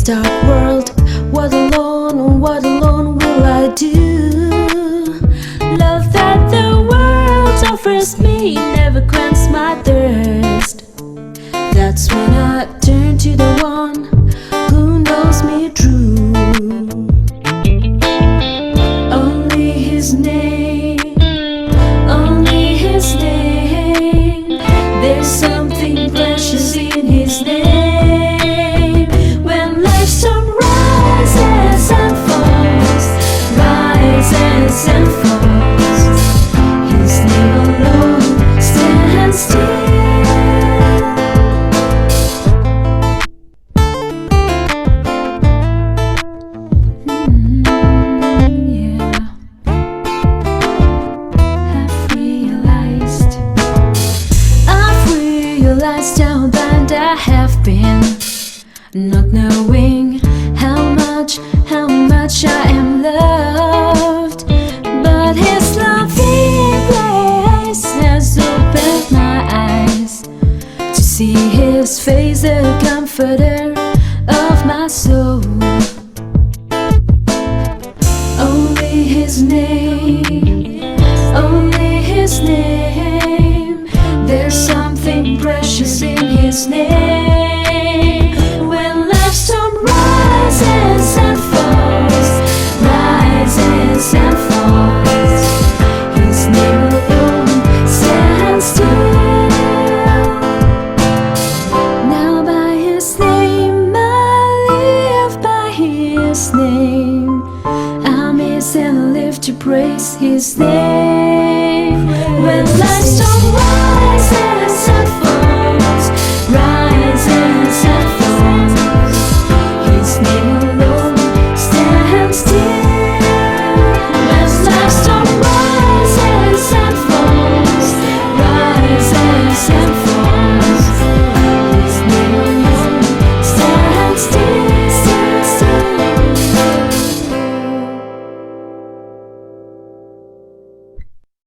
this dark world, what alone will I do? Love that the world offers me never quenches my thirst. That's when I turn to the one who knows me true. Only his name, only his name. There's something precious in his name. When life's storm rises and falls, rises and falls, his name alone stands still. How blind I have been, not knowing how much I am loved. But his loving grace has opened my eyes to see his face, the comforter of my soul. Only his name, only his name. There's something precious in his name. When life's storm rises and falls, rises and falls, his name alone stands still. Now by his name I live, by his name I miss and live to praise his name.